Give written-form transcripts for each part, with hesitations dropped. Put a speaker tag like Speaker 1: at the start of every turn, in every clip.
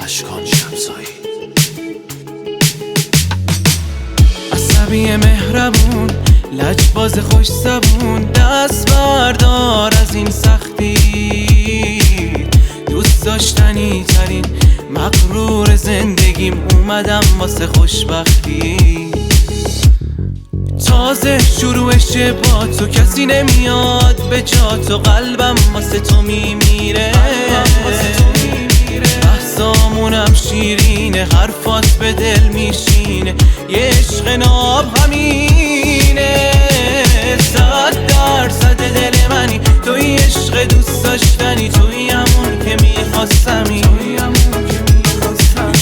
Speaker 1: اشکان شمسایی.
Speaker 2: عصبی مهربون، لجباز خوش زبون، دست بردار از این سختی. دوست داشتنی ترین مغرور زندگیم، اومدم واسه خوشبختی. تازه شروعشه با تو، کسی نمیاد به جا تو، قلبم واسه تو میمیره. بحثامونم شیرینه، حرفات به دل میشینه، یه عشق ناب همینه. 100% دل منی، توی عشق دوست داشتنی، توی همون که میخواستمی.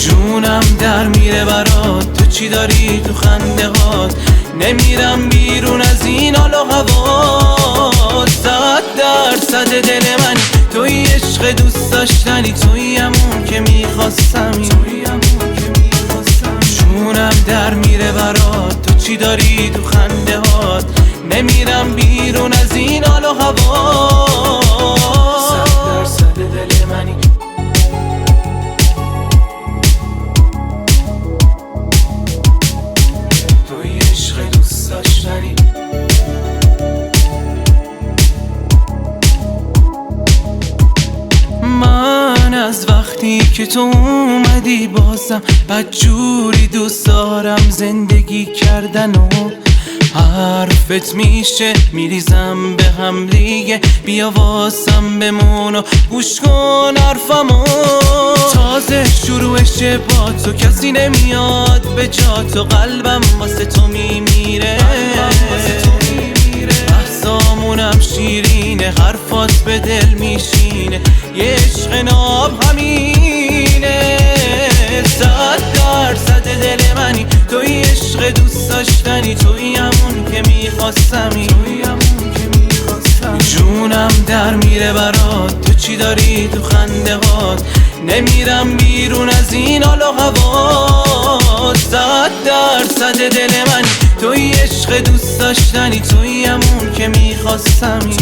Speaker 2: جونم در میره برات، تو چی داری تو خنده هات، نمیرم بیرون از این حال و هوا. 100% دل منی، توی عشق دوست داشتنی، توی همون که میخواستمی. جونم در میره برات، تو چی داری تو خنده هات، نمیرم بیرون از این حال و هوا. 100% دل منی. من از وقتی که تو اومدی بازم بدجوری دوست دارم زندگی کردن و حرفت میشه میریزم به هم دیگه. بیا واسم بمون و گوش کن حرفمو. تازه شروعشه با تو، کسی نمیاد به جا تو، قلبم واسه تو میمیره. بحثامونم شیرینه، حرفات به دل میشینه، یه عشق ناب همینه. 100% دل منی، توی عشق دوست داشتنی، توی همون که میخواستمی. جونم در میره برات، تو چی داری تو خنده هات، نمیرم بیرون از این حال و هوا. 100% دل منی، توی عشق دوست داشتنی، توی همون که میخواستمی.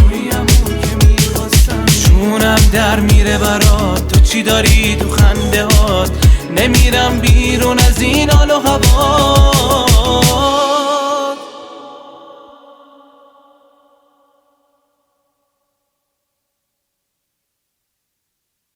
Speaker 2: جونم در میره برات، تو چی داری تو خنده هات، نمیرم بیرون از این حال و هوا.